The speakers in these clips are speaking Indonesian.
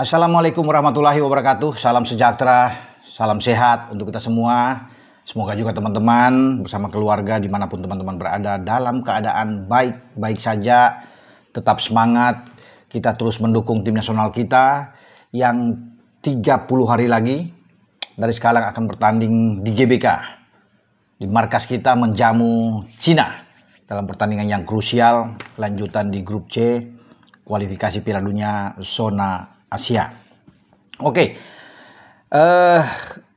Assalamualaikum warahmatullahi wabarakatuh. Salam sejahtera, salam sehat untuk kita semua. Semoga juga teman-teman bersama keluarga dimanapun teman-teman berada dalam keadaan baik-baik saja. Tetap semangat, kita terus mendukung tim nasional kita yang 30 hari lagi dari sekarang akan bertanding di GBK. Di markas kita menjamu Cina dalam pertandingan yang krusial lanjutan di grup C kualifikasi Piala Dunia zona Asia. Oke,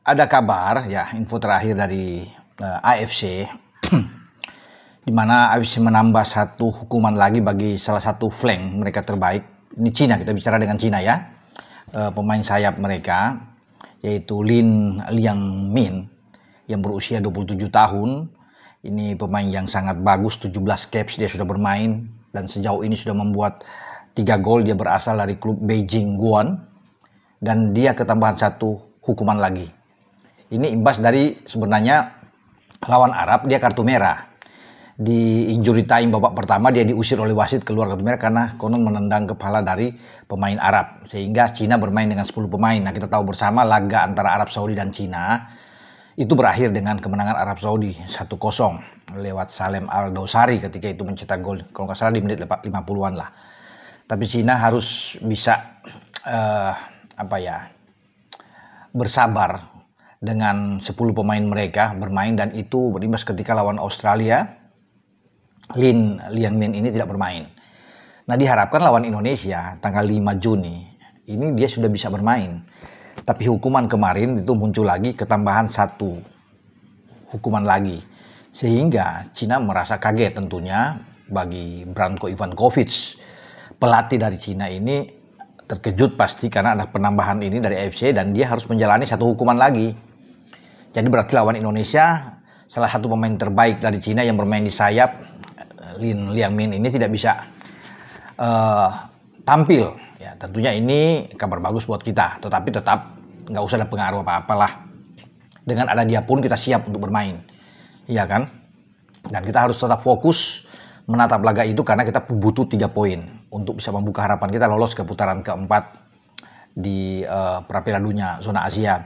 ada kabar ya, info terakhir dari AFC di mana AFC menambah satu hukuman lagi bagi salah satu flank mereka terbaik. Ini Cina, kita bicara dengan Cina ya. Pemain sayap mereka yaitu Lin Liangmin yang berusia 27 tahun. Ini pemain yang sangat bagus, 17 caps dia sudah bermain dan sejauh ini sudah membuat 3 gol. Dia berasal dari klub Beijing Guoan dan dia ketambahan satu hukuman lagi. Ini imbas dari sebenarnya lawan Arab dia kartu merah. Di injury time babak pertama dia diusir oleh wasit keluar kartu merah karena konon menendang kepala dari pemain Arab. Sehingga Cina bermain dengan 10 pemain. Nah, kita tahu bersama laga antara Arab Saudi dan Cina itu berakhir dengan kemenangan Arab Saudi 1-0 lewat Salem Al-Dosari ketika itu mencetak gol. Kalau nggak salah di menit 50-an lah. Tapi Cina harus bisa bersabar dengan 10 pemain mereka bermain, dan itu berimbas ketika lawan Australia Lin Liangmin ini tidak bermain. Nah, diharapkan lawan Indonesia tanggal 5 Juni ini dia sudah bisa bermain. Tapi hukuman kemarin itu muncul lagi, ketambahan satu hukuman lagi. Sehingga Cina merasa kaget tentunya. Bagi Branko Ivankovic, pelatih dari Cina ini terkejut pasti karena ada penambahan ini dari AFC dan dia harus menjalani satu hukuman lagi. Jadi berarti lawan Indonesia salah satu pemain terbaik dari Cina yang bermain di sayap Lin Liangmin ini tidak bisa tampil. Ya, tentunya ini kabar bagus buat kita, tetapi tetap nggak usah ada pengaruh apa-apalah. Dengan ada dia pun kita siap untuk bermain, iya kan? Dan kita harus tetap fokus menatap laga itu karena kita butuh 3 poin untuk bisa membuka harapan kita lolos ke putaran keempat di Piala Dunia zona Asia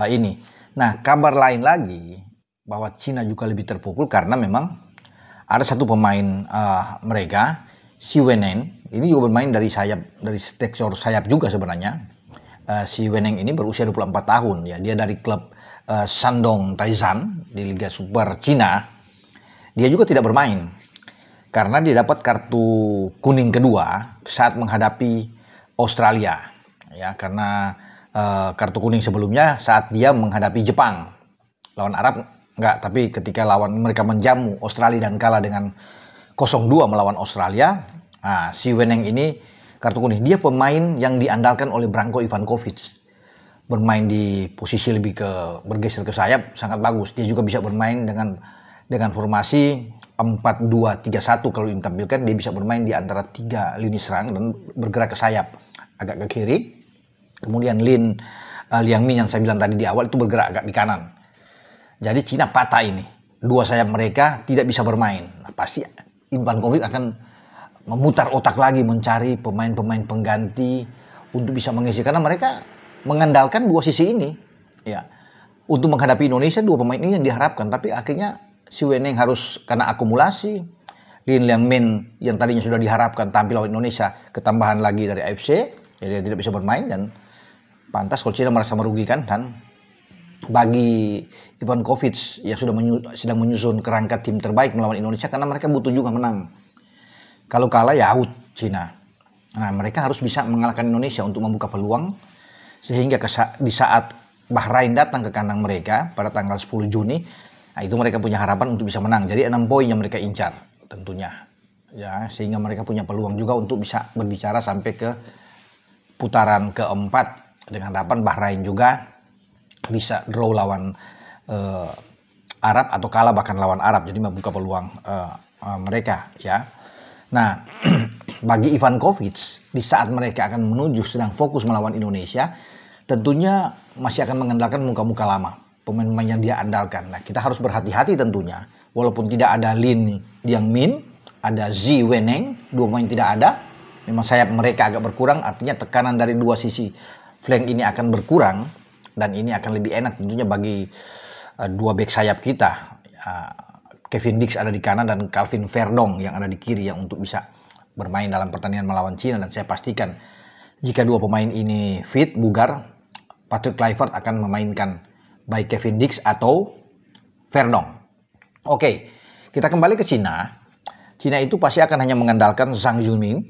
ini. Nah, kabar lain lagi bahwa Cina juga lebih terpukul karena memang ada satu pemain mereka, Xi Weneng, ini juga bermain dari sayap, dari sektor sayap juga sebenarnya. Xi Weneng ini berusia 24 tahun ya, dia dari klub Shandong Taizan di Liga Super Cina. Dia juga tidak bermain karena dia dapat kartu kuning kedua saat menghadapi Australia ya, karena kartu kuning sebelumnya saat dia menghadapi Jepang. Lawan Arab enggak, tapi ketika lawan mereka menjamu Australia dan kalah dengan 0-2 melawan Australia. Nah, si Weneng ini kartu kuning. Dia pemain yang diandalkan oleh Branko Ivankovic. Bermain di posisi lebih bergeser ke sayap sangat bagus. Dia juga bisa bermain dengan formasi 4-2-3-1 kalau ditampilkan. Dia bisa bermain di antara 3 lini serang dan bergerak ke sayap agak ke kiri. Kemudian Lin Liangmin yang saya bilang tadi di awal itu bergerak agak di kanan. Jadi Cina patah ini. 2 sayap mereka tidak bisa bermain. Nah, pasti Ivankovic akan memutar otak lagi mencari pemain-pemain pengganti untuk bisa mengisi, karena mereka mengandalkan 2 sisi ini ya. Untuk menghadapi Indonesia 2 pemain ini yang diharapkan, tapi akhirnya Xi Weneng harus karena akumulasi. Lin Liangmin yang tadinya sudah diharapkan tampil lawan Indonesia ketambahan lagi dari AFC, jadi dia tidak bisa bermain dan pantas kalau Cina merasa merugikan. Dan bagi Ivankovic yang sedang menyusun kerangka tim terbaik melawan Indonesia, karena mereka butuh juga menang. Kalau kalah ya out Cina. Nah, mereka harus bisa mengalahkan Indonesia untuk membuka peluang sehingga di saat Bahrain datang ke kandang mereka pada tanggal 10 Juni, nah itu mereka punya harapan untuk bisa menang. Jadi 6 poin yang mereka incar tentunya. Ya, sehingga mereka punya peluang juga untuk bisa berbicara sampai ke putaran keempat dengan harapan Bahrain juga bisa draw lawan Arab atau kalah bahkan lawan Arab. Jadi membuka peluang mereka ya. Nah, bagi Ivankovic di saat mereka akan menuju sedang fokus melawan Indonesia, tentunya masih akan mengandalkan muka-muka lama, pemain-pemain yang dia andalkan. Nah, kita harus berhati-hati tentunya. Walaupun tidak ada Lin Liangmin, ada Xi Weneng, 2 pemain tidak ada. memang sayap mereka agak berkurang, artinya tekanan dari dua sisi flank ini akan berkurang dan ini akan lebih enak tentunya bagi dua back sayap kita. Kevin Dix ada di kanan dan Calvin Verdong yang ada di kiri yang untuk bisa bermain dalam pertandingan melawan Cina, dan saya pastikan jika dua pemain ini fit, bugar, Patrick Kluivert akan memainkan baik Kevin Dix atau Verdong. Oke, kita kembali ke Cina. Cina itu pasti akan hanya mengandalkan Zhang Yunin.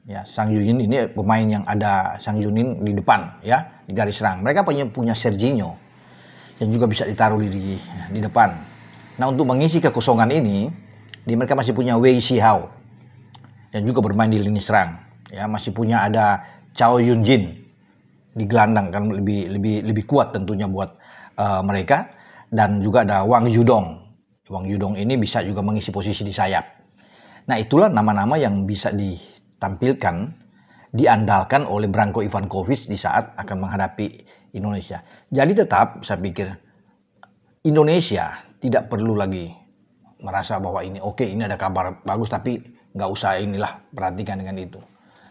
Ya, Zhang Yunin ini pemain yang ada Zhang Yunin di depan, ya, di garis serang. Mereka punya Serginho yang juga bisa ditaruh di depan. Nah, untuk mengisi kekosongan ini, mereka masih punya Wei Shihao yang juga bermain di lini serang. Ya, masih punya ada Chao Yunjin di gelandang, kan lebih kuat tentunya buat mereka, dan juga ada Wang Yudong. Wang Yudong ini bisa juga mengisi posisi di sayap. Nah, itulah nama-nama yang bisa ditampilkan, diandalkan oleh Branko Ivankovic di saat akan menghadapi Indonesia. Jadi tetap saya pikir Indonesia tidak perlu lagi merasa bahwa ini oke, ini ada kabar bagus, tapi nggak usah perhatikan dengan itu.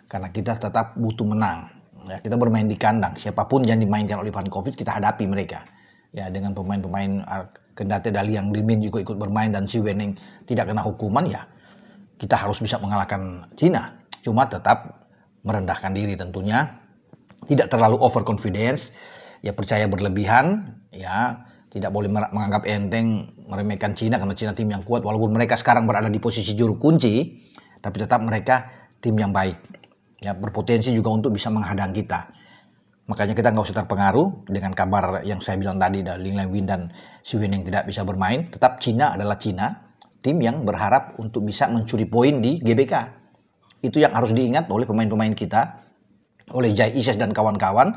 Karena kita tetap butuh menang. Ya, kita bermain di kandang, siapapun yang dimainkan oleh Ivankovic kita hadapi mereka. Ya, dengan pemain-pemain kendati Daliang Limin juga ikut bermain dan si Weneng tidak kena hukuman, ya kita harus bisa mengalahkan Cina. Cuma tetap merendahkan diri tentunya, tidak terlalu overconfidence, ya percaya berlebihan, ya tidak boleh menganggap enteng, meremehkan Cina karena Cina tim yang kuat. Walaupun mereka sekarang berada di posisi juru kunci, tapi tetap mereka tim yang baik, ya berpotensi juga untuk bisa menghadang kita. Makanya kita nggak usah terpengaruh dengan kabar yang saya bilang tadi, Ling Lianwin dan Si Weneng tidak bisa bermain. Tetap Cina adalah Cina, tim yang berharap untuk bisa mencuri poin di GBK. Itu yang harus diingat oleh pemain-pemain kita, oleh Jai Ises dan kawan-kawan,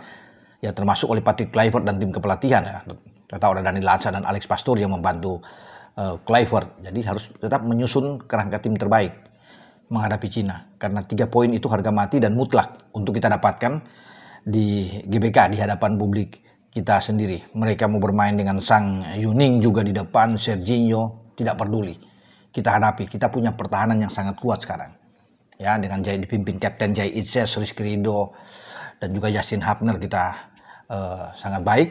ya termasuk oleh Patrick Kluivert dan tim kepelatihan. Ya. Kita tahu ada Dani Latsa dan Alex Pastur yang membantu Kluivert. Jadi harus tetap menyusun kerangka tim terbaik menghadapi Cina. Karena 3 poin itu harga mati dan mutlak untuk kita dapatkan di GBK, di hadapan publik kita sendiri. Mereka mau bermain dengan Zhang Yuning juga di depan, Serginho, tidak peduli. Kita hadapi, kita punya pertahanan yang sangat kuat sekarang. Ya, dengan dipimpin Kapten Jai Itzes, Rizky Ridho, dan juga Justin Hubner kita sangat baik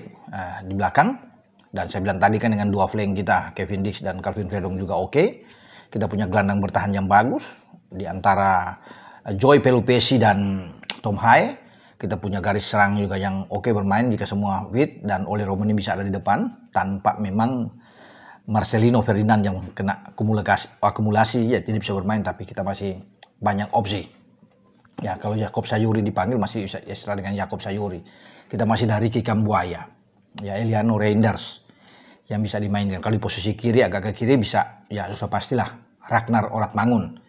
di belakang. Dan saya bilang tadi kan dengan dua flank kita, Kevin Dix dan Calvin Verdong juga oke. Kita punya gelandang bertahan yang bagus di antara Joy Pelupesi dan Tom Hai. Kita punya garis serang juga yang oke bermain jika semua fit, dan Ole Romani bisa ada di depan tanpa memang Marcelino Ferdinand yang kena akumulasi, ya tidak bisa bermain, tapi kita masih banyak opsi. Ya, kalau Jakob Sayuri dipanggil masih bisa ekstra dengan Jakob Sayuri. Kita masih dari Ricky Kambuaya, ya Eliano Reinders yang bisa dimainkan. Kalau di posisi kiri, agak ke kiri bisa, ya sudah pastilah Ragnar Oratmangun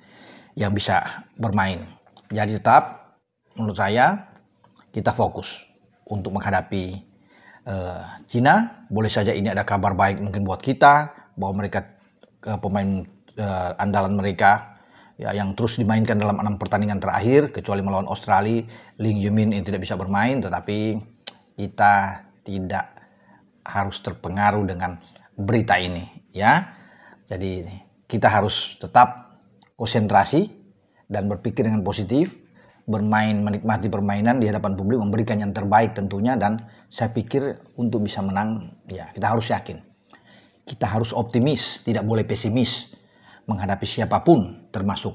yang bisa bermain. Jadi tetap menurut saya kita fokus untuk menghadapi Cina. Boleh saja ini ada kabar baik mungkin buat kita, bahwa mereka pemain andalan mereka ya yang terus dimainkan dalam 6 pertandingan terakhir, kecuali melawan Australia, Ling Yumin yang tidak bisa bermain. Tetapi kita tidak harus terpengaruh dengan berita ini, ya. Jadi kita harus tetap konsentrasi dan berpikir dengan positif, bermain, menikmati permainan di hadapan publik, memberikan yang terbaik tentunya. Dan saya pikir untuk bisa menang, ya kita harus yakin, kita harus optimis, tidak boleh pesimis menghadapi siapapun, termasuk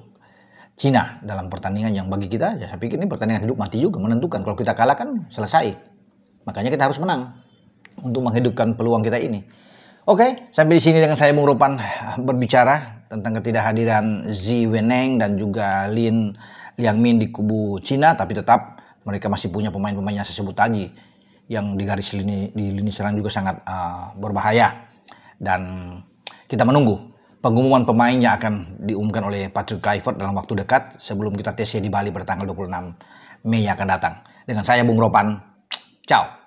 Cina dalam pertandingan yang bagi kita, ya saya pikir ini pertandingan hidup mati juga, menentukan. Kalau kita kalah kan selesai, makanya kita harus menang untuk menghidupkan peluang kita ini. Oke, sampai di sini dengan saya Bung Ropan berbicara tentang ketidakhadiran Zi Weneng dan juga Lin Liangmin di kubu Cina, tapi tetap mereka masih punya pemain-pemain yang saya sebut tadi, yang di garis lini serang juga sangat berbahaya. Dan kita menunggu pengumuman pemain yang akan diumumkan oleh Patrick Kluivert dalam waktu dekat sebelum kita TC di Bali pada tanggal 26 Mei yang akan datang. Dengan saya Bung Ropan, ciao.